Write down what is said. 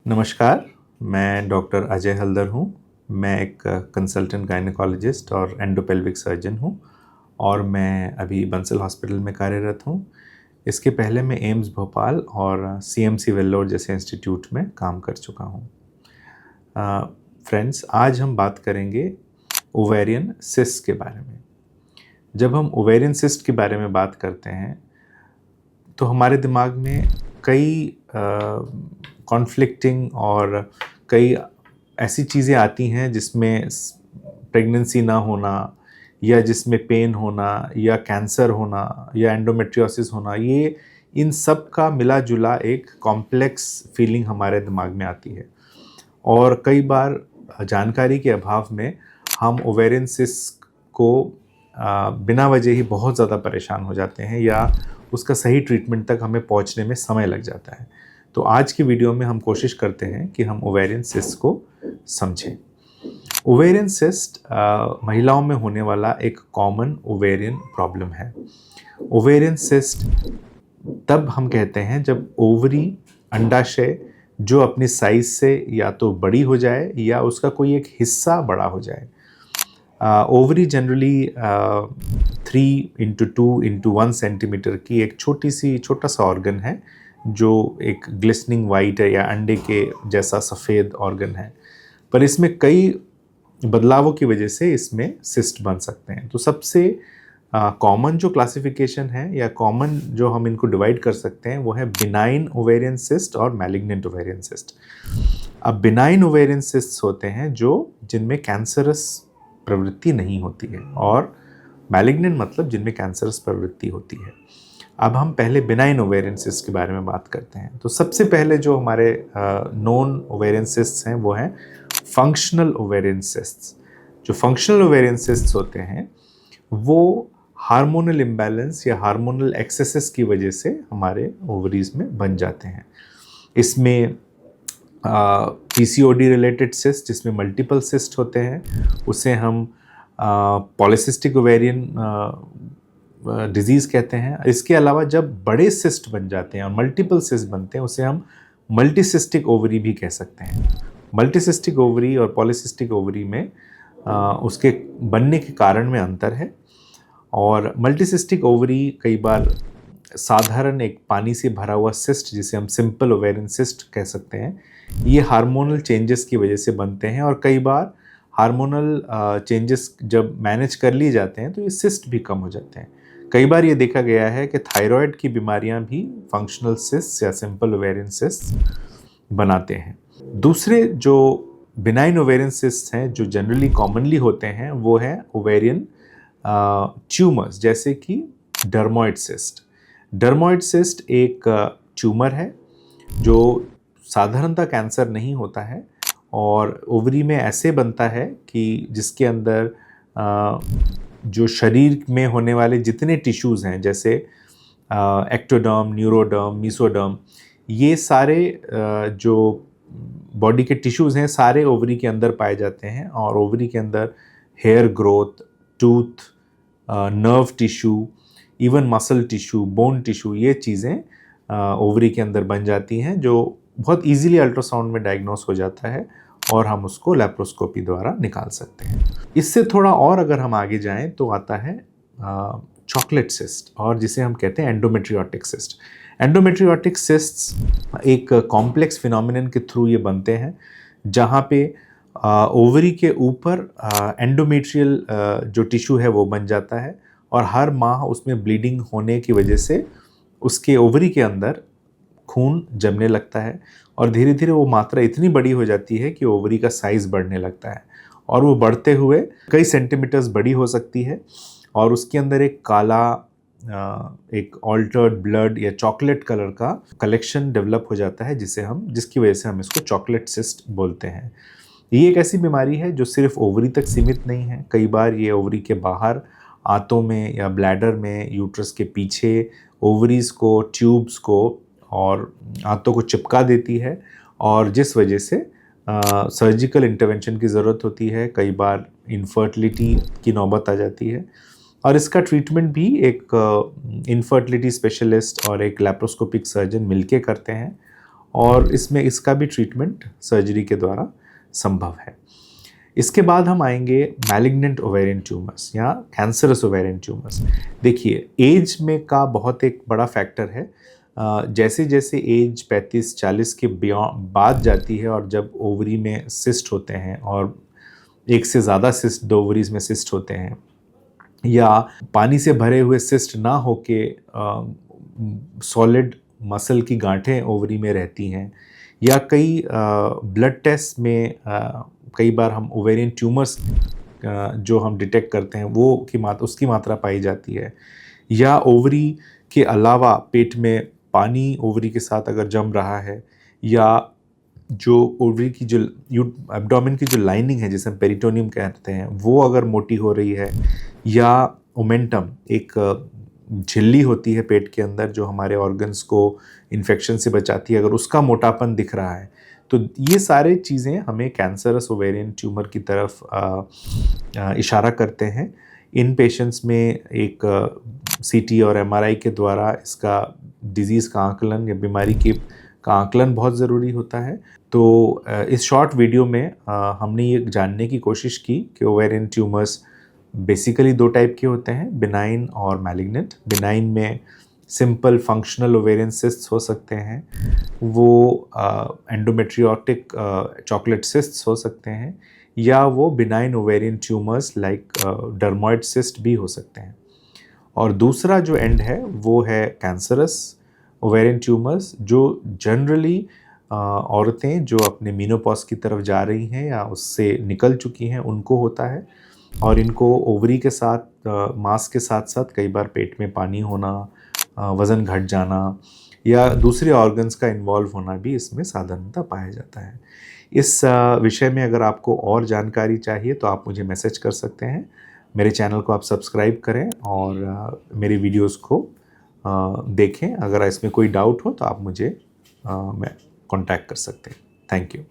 नमस्कार, मैं डॉक्टर अजय हल्दर हूँ। मैं एक कंसल्टेंट गायनेकोलॉजिस्ट और एंडोपेल्विक सर्जन हूँ और मैं अभी बंसल हॉस्पिटल में कार्यरत हूँ। इसके पहले मैं एम्स भोपाल और सीएमसी वेल्लोर जैसे इंस्टीट्यूट में काम कर चुका हूँ। फ्रेंड्स, आज हम बात करेंगे ओवेरियन सिस्ट के बारे में। जब हम ओवेरियन सिस्ट के बारे में बात करते हैं तो हमारे दिमाग में कई कॉन्फ्लिक्टिंग और कई ऐसी चीज़ें आती हैं जिसमें प्रेगनेंसी ना होना या जिसमें पेन होना या कैंसर होना या एंडोमेट्रियोसिस होना, ये इन सब का मिला जुला एक कॉम्प्लेक्स फीलिंग हमारे दिमाग में आती है। और कई बार जानकारी के अभाव में हम ओवेरियन सिस्ट को बिना वजह ही बहुत ज़्यादा परेशान हो जाते हैं या उसका सही ट्रीटमेंट तक हमें पहुंचने में समय लग जाता है। तो आज की वीडियो में हम कोशिश करते हैं कि हम ओवेरियन सिस्ट को समझें। ओवेरियन सिस्ट महिलाओं में होने वाला एक कॉमन ओवेरियन प्रॉब्लम है। ओवेरियन सिस्ट तब हम कहते हैं जब ओवरी, अंडाशय, जो अपनी साइज से या तो बड़ी हो जाए या उसका कोई एक हिस्सा बड़ा हो जाए। ओवरी जनरली 3x2x1 सेंटीमीटर की एक छोटा सा ऑर्गन है जो एक ग्लिस्टनिंग वाइट है या अंडे के जैसा सफ़ेद ऑर्गन है, पर इसमें कई बदलावों की वजह से इसमें सिस्ट बन सकते हैं। तो सबसे कॉमन जो क्लासिफिकेशन है या कॉमन जो हम इनको डिवाइड कर सकते हैं वो है बिनाइन ओवेरियन सिस्ट और मैलिग्नेंट ओवेरियन सिस्ट। अब बिनाइन ओवेरियन सिस्ट होते हैं जिनमें कैंसरस प्रवृत्ति नहीं होती है, और मैलिग्नेंट मतलब जिनमें कैंसरस प्रवृत्ति होती है। अब हम पहले बिनाइन ओवेरियन सिस्ट के बारे में बात करते हैं। तो सबसे पहले जो हमारे नोन ओवेरियन सिस्ट हैं वो हैं फंक्शनल ओवेरियन सिस्ट। जो फंक्शनल ओवेरियन सिस्ट होते हैं वो हार्मोनल इम्बैलेंस या हार्मोनल एक्सेसेस की वजह से हमारे ओवरीज में बन जाते हैं। इसमें पीसीओडी रिलेटेड सिस्ट, जिसमें मल्टीपल सिस्ट होते हैं, उसे हम पॉलीसिस्टिक ओवेरियन डिजीज़ कहते हैं। इसके अलावा जब बड़े सिस्ट बन जाते हैं और मल्टीपल सिस्ट बनते हैं उसे हम मल्टीसिस्टिक ओवरी भी कह सकते हैं। मल्टीसिस्टिक ओवरी और पॉलीसिस्टिक ओवरी में उसके बनने के कारण में अंतर है। और मल्टीसिस्टिक ओवरी कई बार साधारण एक पानी से भरा हुआ सिस्ट, जिसे हम सिंपल ओवेरियन सिस्ट कह सकते हैं, ये हार्मोनल चेंजेस की वजह से बनते हैं। और कई बार हार्मोनल चेंजेस जब मैनेज कर लिए जाते हैं तो ये सिस्ट भी कम हो जाते हैं। कई बार ये देखा गया है कि थायराइड की बीमारियां भी फंक्शनल सिस्ट या सिंपल ओवेरियन सिस्ट बनाते हैं। दूसरे जो बिनाइन ओवेरियन सिस्ट हैं जो जनरली कॉमनली होते हैं वो हैं ओवेरियन ट्यूमर्स, जैसे कि डर्मोइड सिस्ट। डर्मोइड सिस्ट एक ट्यूमर है जो साधारणतः कैंसर नहीं होता है और ओवरी में ऐसे बनता है कि जिसके अंदर जो शरीर में होने वाले जितने टिश्यूज़ हैं, जैसे एक्टोडर्म, न्यूरोडर्म, मीसोडर्म, ये सारे जो बॉडी के टिश्यूज़ हैं सारे ओवरी के अंदर पाए जाते हैं। और ओवरी के अंदर hair growth, tooth, nerve tissue, even muscle tissue, bone tissue, ये चीज़ें ओवरी के अंदर बन जाती हैं जो बहुत इजीली अल्ट्रासाउंड में डायग्नोस हो जाता है और हम उसको लैप्रोस्कोपी द्वारा निकाल सकते हैं। इससे थोड़ा और अगर हम आगे जाएं तो आता है चॉकलेट सिस्ट, और जिसे हम कहते हैं एंडोमेट्रियोटिक सिस्ट। एंडोमेट्रियोटिक सिस्ट्स एक कॉम्प्लेक्स फिनोमिनन के थ्रू ये बनते हैं जहाँ पे ओवरी के ऊपर एंडोमेट्रियल जो टिश्यू है वो बन जाता है और हर माह उसमें ब्लीडिंग होने की वजह से उसके ओवरी के अंदर खून जमने लगता है और धीरे धीरे वो मात्रा इतनी बड़ी हो जाती है कि ओवरी का साइज़ बढ़ने लगता है और वो बढ़ते हुए कई सेंटीमीटर्स बड़ी हो सकती है और उसके अंदर एक काला एक ऑल्टर्ड ब्लड या चॉकलेट कलर का कलेक्शन डेवलप हो जाता है जिसकी वजह से हम इसको चॉकलेट सिस्ट बोलते हैं। ये एक ऐसी बीमारी है जो सिर्फ ओवरी तक सीमित नहीं है। कई बार ये ओवरी के बाहर आंतों में या ब्लैडर में, यूट्रस के पीछे ओवरीज को, ट्यूब्स को और आंतों को चिपका देती है और जिस वजह से सर्जिकल इंटरवेंशन की ज़रूरत होती है। कई बार इनफर्टिलिटी की नौबत आ जाती है और इसका ट्रीटमेंट भी एक इनफर्टिलिटी स्पेशलिस्ट और एक लैप्रोस्कोपिक सर्जन मिलके करते हैं और इसमें इसका भी ट्रीटमेंट सर्जरी के द्वारा संभव है। इसके बाद हम आएंगे मैलिग्नेंट ओवेरियन ट्यूमर्स या कैंसरस ओवेरियन ट्यूमर्स। देखिए, एज में का बहुत एक बड़ा फैक्टर है। जैसे जैसे एज 35-40 के बाद जाती है और जब ओवरी में सिस्ट होते हैं और एक से ज़्यादा सिस्ट, 2 ओवरीज में सिस्ट होते हैं, या पानी से भरे हुए सिस्ट ना होके सॉलिड मसल की गांठें ओवरी में रहती हैं, या कई ब्लड टेस्ट में कई बार हम ओवेरियन ट्यूमर्स जो हम डिटेक्ट करते हैं वो उसकी मात्रा पाई जाती है, या ओवरी के अलावा पेट में पानी ओवरी के साथ अगर जम रहा है, या जो ओवरी की जो एब्डोमेन की जो लाइनिंग है जिसे हम पेरिटोनियम कहते हैं वो अगर मोटी हो रही है, या ओमेंटम एक झिल्ली होती है पेट के अंदर जो हमारे ऑर्गन्स को इन्फेक्शन से बचाती है, अगर उसका मोटापन दिख रहा है, तो ये सारे चीज़ें हमें कैंसरस ओवेरियन ट्यूमर की तरफ इशारा करते हैं। इन पेशेंट्स में एक सीटी और एमआरआई के द्वारा इसका डिज़ीज़ का आकलन या बीमारी का आकलन बहुत ज़रूरी होता है। तो इस शॉर्ट वीडियो में हमने ये जानने की कोशिश की कि ओवेरियन ट्यूमर्स बेसिकली 2 टाइप के होते हैं, बिनाइन और मैलिग्नेंट। बिनाइन में सिंपल फंक्शनल ओवेरियन सिस्ट्स हो सकते हैं, वो एंडोमेट्रियोटिक चॉकलेट सिस्ट्स हो सकते हैं, या वो benign ovarian tumours like dermoid cyst भी हो सकते हैं। और दूसरा जो एंड है वो है कैंसरस ओवेरियन ट्यूमर्स, जो जनरली औरतें जो अपने मीनोपॉज की तरफ जा रही हैं या उससे निकल चुकी हैं उनको होता है, और इनको ओवरी के साथ मांस के साथ साथ कई बार पेट में पानी होना, वज़न घट जाना या दूसरे ऑर्गन्स का इन्वॉल्व होना भी इसमें साधारणतः पाया जाता है। इस विषय में अगर आपको और जानकारी चाहिए तो आप मुझे मैसेज कर सकते हैं। मेरे चैनल को आप सब्सक्राइब करें और मेरी वीडियोस को देखें। अगर इसमें कोई डाउट हो तो आप मुझे कांटेक्ट कर सकते हैं। Thank you.